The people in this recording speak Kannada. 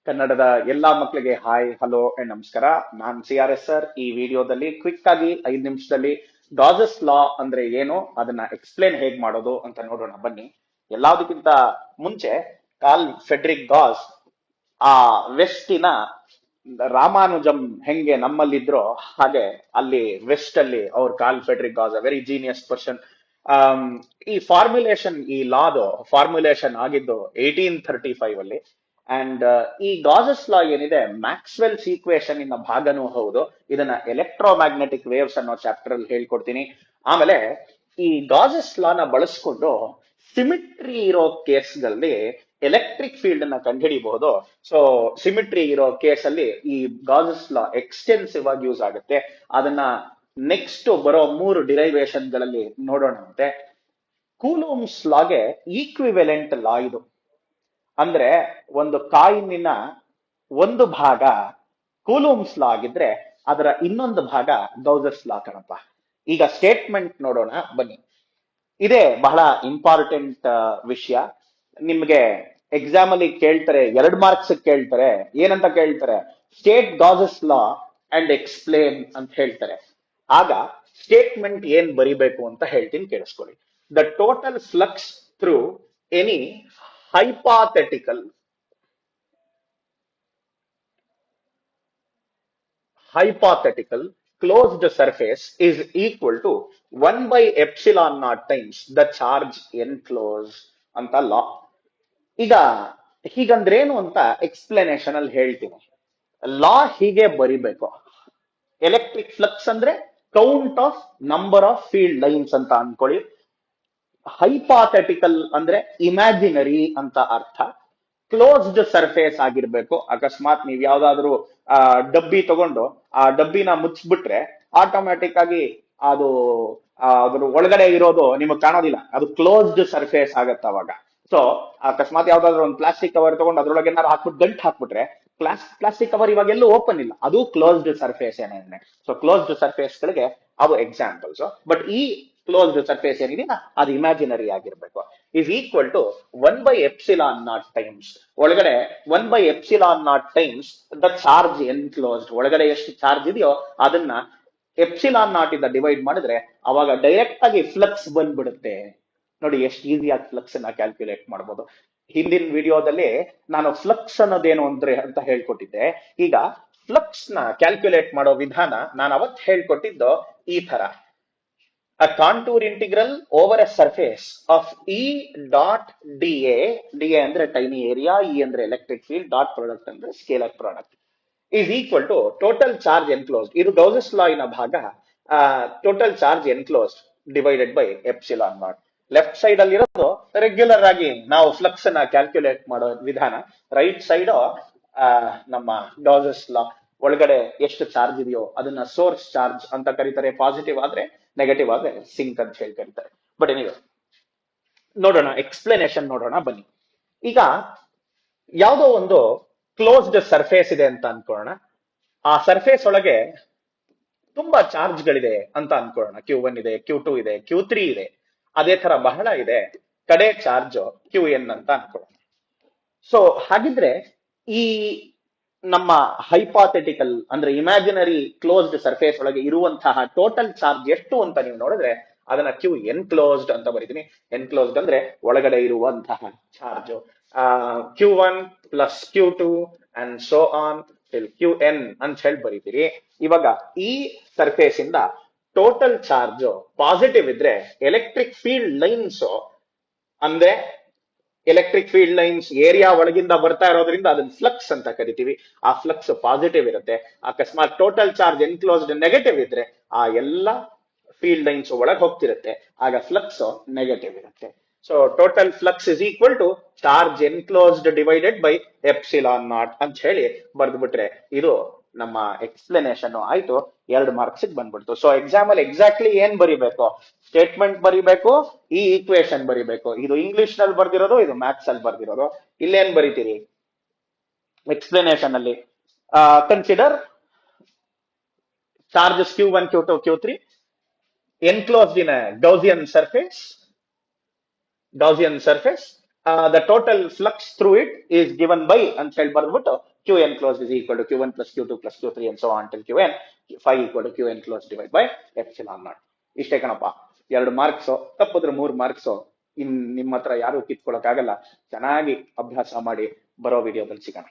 ಕನ್ನಡದ ಎಲ್ಲಾ ಮಕ್ಕಳಿಗೆ ಹಾಯ್ ಹಲೋ ಅಂಡ್ ನಮಸ್ಕಾರ. ನಾನ್ CRS ಸರ್. ಈ ವಿಡಿಯೋದಲ್ಲಿ ಕ್ವಿಕ್ ಆಗಿ 5 ನಿಮಿಷದಲ್ಲಿ ಗಾಸಸ್ ಲಾ ಅಂದ್ರೆ ಏನು, ಅದನ್ನ ಎಕ್ಸ್ಪ್ಲೇನ್ ಹೇಗ್ ಮಾಡೋದು ಅಂತ ನೋಡೋಣ ಬನ್ನಿ. ಎಲ್ಲದಕ್ಕಿಂತ ಮುಂಚೆ ಕಾರ್ಲ್ ಫೆಡ್ರಿಕ್ ಗಾಸ್ ಆ ವೆಸ್ಟಿನ ರಾಮಾನುಜಂ ಹೆಂಗೆ ನಮ್ಮಲ್ಲಿದ್ರೋ ಹಾಗೆ ಅಲ್ಲಿ ವೆಸ್ಟ್ ಅಲ್ಲಿ ಅವ್ರು Karl Friedrich Gauss very genius person. ಈ ಫಾರ್ಮ್ಯುಲೇಷನ್, ಈ ಲಾದು ಫಾರ್ಮ್ಯುಲೇಷನ್ ಆಗಿದ್ದು 1835 ಅಲ್ಲಿ. ಅಂಡ್ ಈ ಗಾಸಸ್ ಲಾ ಏನಿದೆ ಮ್ಯಾಕ್ಸ್ವೆಲ್ಸ್ ಈಕ್ವೇಶನ್ ಇನ್ನ ಭಾಗನೂ ಹೌದು. ಇದನ್ನ ಎಲೆಕ್ಟ್ರೋಮ್ಯಾಗ್ನೆಟಿಕ್ ವೇವ್ಸ್ ಅನ್ನೋ ಚಾಪ್ಟರ್ ಅಲ್ಲಿ ಹೇಳ್ಕೊಡ್ತೀನಿ. ಆಮೇಲೆ ಈ ಗಾಸಸ್ ಲಾನ ಬಳಸ್ಕೊಂಡು ಸಿಮಿಟ್ರಿ ಇರೋ ಕೇಸ್ಗಳಲ್ಲಿ ಎಲೆಕ್ಟ್ರಿಕ್ ಫೀಲ್ಡ್ ಅನ್ನ ಕಂಡುಹಿಡಿಯಬಹುದು. ಸೊ ಸಿಮಿಟ್ರಿ ಇರೋ ಕೇಸ್ ಅಲ್ಲಿ ಈ ಗಾಸಸ್ ಲಾ ಎಕ್ಸ್ಟೆನ್ಸಿವ್ ಆಗಿ ಯೂಸ್ ಆಗುತ್ತೆ. ಅದನ್ನ ನೆಕ್ಸ್ಟ್ ಬರೋ 3 ಡಿರೈವೇಶನ್ ಗಳಲ್ಲಿ ನೋಡೋಣಂತೆ. ಕೂಲೂಮ್ಸ್ ಲಾಗೆ ಈಕ್ವಿವೆಲೆಂಟ್ ಲಾ ಇದು. ಅಂದ್ರೆ ಒಂದು ಕಾಯಿನಿನ ಒಂದು ಭಾಗ ಕೂಲೂಮ್ಸ್ ಲಾ ಆಗಿದ್ರೆ ಅದರ ಇನ್ನೊಂದು ಭಾಗ ಗೌಸಸ್ ಲಾ ಕಣಪ್ಪ. ಈಗ ಸ್ಟೇಟ್ಮೆಂಟ್ ನೋಡೋಣ ಬನ್ನಿ. ಇದೇ ಬಹಳ ಇಂಪಾರ್ಟೆಂಟ್ ವಿಷಯ. ನಿಮ್ಗೆ ಎಕ್ಸಾಮ್ ಅಲ್ಲಿ ಕೇಳ್ತಾರೆ, 2 ಮಾರ್ಕ್ಸ್ ಕೇಳ್ತಾರೆ. ಏನಂತ ಕೇಳ್ತಾರೆ? ಸ್ಟೇಟ್ ಗಾಸಸ್ ಲಾ ಅಂಡ್ ಎಕ್ಸ್ಪ್ಲೇನ್ ಅಂತ ಹೇಳ್ತಾರೆ. ಆಗ ಸ್ಟೇಟ್ಮೆಂಟ್ ಏನ್ ಬರಿಬೇಕು ಅಂತ ಹೇಳ್ತೀನಿ, ಕೇಳಿಸ್ಕೊಳ್ಳಿ. The total flux through any hypothetical closed surface is equal to 1 by epsilon naught times the charge enclosed ಅಂತ ಲಾ. ಈಗ ಹೀಗಂದ್ರೇನು ಅಂತ ಎಕ್ಸ್ಪ್ಲನೇಷನ್ ಅಲ್ಲಿ ಹೇಳ್ತೀನಿ. ಲಾ ಹೀಗೆ ಬರಿಬೇಕು. ಎಲೆಕ್ಟ್ರಿಕ್ ಫ್ಲಕ್ಸ್ ಅಂದ್ರೆ count of number of field lines ಅಂತ ಅನ್ಕೊಳ್ಳಿ. ಹೈಪಾಥೆಟಿಕಲ್ ಅಂದ್ರೆ ಇಮ್ಯಾಜಿನರಿ ಅಂತ ಅರ್ಥ. ಕ್ಲೋಸ್ಡ್ ಸರ್ಫೇಸ್ ಆಗಿರ್ಬೇಕು. ಅಕಸ್ಮಾತ್ ನೀವ್ ಯಾವ್ದಾದ್ರು ಡಬ್ಬಿ ತಗೊಂಡು ಆ ಡಬ್ಬಿನ ಮುಚ್ಚಿಬಿಟ್ರೆ ಆಟೋಮ್ಯಾಟಿಕ್ ಆಗಿ ಅದು ಅದ್ರ ಒಳಗಡೆ ಇರೋದು ನಿಮಗ್ ಕಾಣೋದಿಲ್ಲ, ಅದು ಕ್ಲೋಸ್ಡ್ ಸರ್ಫೇಸ್ ಆಗತ್ತ ಅವಾಗ. ಸೊ ಅಕಸ್ಮಾತ್ ಯಾವ್ದಾದ್ರು ಒಂದು ಪ್ಲಾಸ್ಟಿಕ್ ಕವರ್ ತಗೊಂಡು ಅದ್ರೊಳಗೆ ಏನಾದ್ರು ಹಾಕ್ಬಿಟ್ಟು ಗಂಟು ಹಾಕ್ಬಿಟ್ರೆ ಪ್ಲಾಸ್ಟಿಕ್ ಕವರ್ ಇವಾಗ ಎಲ್ಲೂ ಓಪನ್ ಇಲ್ಲ, ಅದು ಕ್ಲೋಸ್ಡ್ ಸರ್ಫೇಸ್ ಏನೇನೆ. ಸೊ ಕ್ಲೋಸ್ಡ್ ಸರ್ಫೇಸ್ ಗಳಿಗೆ ಅವು ಎಕ್ಸಾಂಪಲ್ಸ್. ಬಟ್ ಈ ಕ್ಲೋಸ್ಡ್ ಸರ್ಫೇಸ್ ಏನಿದೆ ಅದು ಇಮ್ಯಾಜಿನರಿ ಆಗಿರ್ಬೇಕು. Is equal to 1 by epsilon naught times ಒಳಗಡೆ 1 by epsilon naught times the charge enclosed. ಒಳಗಡೆ ಎಷ್ಟು ಚಾರ್ಜ್ ಇದೆಯೋ ಅದನ್ನ ಎಪ್ಸಿಲಾನ್ ನಾಟ್ ಇಂದ ಡಿವೈಡ್ ಮಾಡಿದ್ರೆ ಅವಾಗ ಡೈರೆಕ್ಟ್ ಆಗಿ ಫ್ಲಕ್ಸ್ ಬಂದ್ಬಿಡುತ್ತೆ. ನೋಡಿ ಎಷ್ಟು ಈಸಿಯಾಗಿ ಫ್ಲಕ್ಸ್ ಅನ್ನ ಕ್ಯಾಲ್ಕುಲೇಟ್ ಮಾಡಬಹುದು. ಹಿಂದಿನ ವಿಡಿಯೋದಲ್ಲಿ ನಾನು ಫ್ಲಕ್ಸ್ ಅನ್ನೋದೇನು ಅಂದ್ರೆ ಅಂತ ಹೇಳ್ಕೊಟ್ಟಿದ್ದೆ. ಈಗ ಫ್ಲಕ್ಸ್ ನ ಕ್ಯಾಲ್ಕುಲೇಟ್ ಮಾಡೋ ವಿಧಾನ ನಾನು ಅವತ್ತು ಹೇಳ್ಕೊಟ್ಟಿದ್ದು ಈ ತರ. A contour integral over a surface of E dot dA, dA ಅಂದ್ರೆ tiny area, E ಅಂದ್ರೆ electric field, dot product ಅಂದ್ರೆ scalar product, is equal to total charge enclosed. ಇದು ಗೌಸಸ್ ಲಾ ಇನ ಭಾಗ. Total charge enclosed divided by epsilon not. Left side ಅಲ್ಲಿ ಇರೋದು ರೆಗ್ಯುಲರ್ ಆಗಿ ನಾವು ಫ್ಲಕ್ಸ್ ಅನ್ನ ಕ್ಯಾಲ್ಕುಲೇಟ್ ಮಾಡೋ ವಿಧಾನ. ರೈಟ್ ಸೈಡ್ ನಮ್ಮ ಗೌಸಸ್ ಲಾ. ಒಳಗಡೆ ಎಷ್ಟು ಚಾರ್ಜ್ ಇದೆಯೋ ಅದನ್ನ ಸೋರ್ಸ್ ಚಾರ್ಜ್ ಅಂತ ಕರೀತಾರೆ. ಪಾಸಿಟಿವ್ ಆದ್ರೆ, ನೆಗೆಟಿವ್ ಆದ್ರೆ ಸಿಂಕ್ ಅಂತ ಹೇಳಿ ಕರೀತಾರೆ. ಬಟ್ ನೀವು ನೋಡೋಣ, ಎಕ್ಸ್ಪ್ಲನೇಷನ್ ನೋಡೋಣ ಬನ್ನಿ. ಈಗ ಯಾವುದೋ ಒಂದು ಕ್ಲೋಸ್ಡ್ ಸರ್ಫೇಸ್ ಇದೆ ಅಂತ ಅನ್ಕೊಳ್ಳೋಣ. ಆ ಸರ್ಫೇಸ್ ಒಳಗೆ ತುಂಬಾ ಚಾರ್ಜ್ ಗಳಿದೆ ಅಂತ ಅನ್ಕೊಳ್ಳೋಣ. Q1 ಇದೆ, Q2 ಇದೆ, Q3 ಇದೆ. ಅದೇ ತರ ಬಹಳ ಇದೆ. ಕಡೆ ಚಾರ್ಜ್ Qn ಅಂತ ಅನ್ಕೊಳ್ಳೋಣ. ಸೊ ಹಾಗಿದ್ರೆ ಈ ನಮ್ಮ ಹೈಪಾಥೆಟಿಕಲ್ ಅಂದ್ರೆ ಇಮ್ಯಾಜಿನರಿ ಕ್ಲೋಸ್ಡ್ ಸರ್ಫೇಸ್ ಒಳಗೆ ಇರುವಂತಹ ಟೋಟಲ್ ಚಾರ್ಜ್ ಎಷ್ಟು ಅಂತ ನೀವು ನೋಡಿದ್ರೆ ಅದನ್ನ Q ಎನ್ಕ್ಲೋಸ್ಡ್ ಅಂತ ಬರೀತೀನಿ. ಎನ್ಕ್ಲೋಸ್ಡ್ ಅಂದ್ರೆ ಒಳಗಡೆ ಇರುವಂತಹ charge. Q1 plus Q2 and so on till Qn ಅಂತ ಹೇಳಿ ಬರೀತೀರಿ. ಇವಾಗ ಈ ಸರ್ಫೇಸ್ ಇಂದ ಟೋಟಲ್ ಚಾರ್ಜ್ ಪಾಸಿಟಿವ್ ಇದ್ರೆ ಎಲೆಕ್ಟ್ರಿಕ್ ಫೀಲ್ಡ್ ಲೈನ್ಸ್ ಅಂದ್ರೆ ಎಲೆಕ್ಟ್ರಿಕ್ ಫೀಲ್ಡ್ ಲೈನ್ಸ್ ಏರಿಯಾ ಒಳಗಿಂದ ಬರ್ತಾ ಇರೋದ್ರಿಂದ ಅದನ್ನ ಫ್ಲಕ್ಸ್ ಅಂತ ಕರಿತೀವಿ. ಆ ಫ್ಲಕ್ಸ್ ಪಾಸಿಟಿವ್ ಇರುತ್ತೆ. ಅಕಸ್ಮಾತ್ ಟೋಟಲ್ ಚಾರ್ಜ್ ಎನ್ಕ್ಲೋಸ್ಡ್ ನೆಗೆಟಿವ್ ಇದ್ರೆ ಆ ಎಲ್ಲ ಫೀಲ್ಡ್ ಲೈನ್ಸ್ ಒಳಗೆ ಹೋಗ್ತಿರುತ್ತೆ, ಆಗ ಫ್ಲಕ್ಸ್ ನೆಗೆಟಿವ್ ಇರುತ್ತೆ. So total flux is equal to charge enclosed divided by epsilon naught ಅಂತ ಹೇಳಿ ಬರ್ದ್ಬಿಟ್ರೆ ಇದು ನಮ್ಮ ಎಕ್ಸ್ಪ್ಲನೇಷನ್ ಆಯ್ತು. 2 ಮಾರ್ಕ್ಸ್ ಬಂದ್ಬಿಡ್ತು. ಸೊ ಎಕ್ಸಾಮ್ ಅಲ್ಲಿ ಎಕ್ಸಾಕ್ಟ್ಲಿ ಏನ್ ಬರಿಬೇಕು? ಸ್ಟೇಟ್ಮೆಂಟ್ ಬರಿಬೇಕು, ಈ ಈಕ್ವೇಶನ್ ಬರಿಬೇಕು. ಇದು ಇಂಗ್ಲಿಷ್ ನಲ್ಲಿ ಬರ್ದಿರೋದು, ಇದು ಮ್ಯಾಥ್ಸ್ ಅಲ್ಲಿ ಬರ್ದಿರೋದು. ಇಲ್ಲೇನ್ ಬರಿತೀರಿ ಎಕ್ಸ್ಪ್ಲನೇಷನ್ ಅಲ್ಲಿ? Consider charges Q1, Q2, Q3 enclosed in a Gaussian surface the total flux through it is given by ಅಂತ ಹೇಳಿ ಬರ್ದ್ಬಿಟ್ಟು Qn closed is equal to Q1 plus Q2 plus Q3 and so on until Qn, phi equal to Qn closed divided by epsilon naught. ಇಷ್ಟೇ ಕಣಪ್ಪ, 2 ಮಾರ್ಕ್ಸ್, ತಪ್ಪಿದ್ರೆ 3 ಮಾರ್ಕ್ಸ್. ನಿಮ್ಮ ಹತ್ರ ಯಾರು ಕಿತ್ಕೊಳಕ್ ಆಗಲ್ಲ. ಚೆನ್ನಾಗಿ ಅಭ್ಯಾಸ ಮಾಡಿ ಬರೋ ವಿಡಿಯೋದಲ್ಲಿ ಸಿಗೋಣ.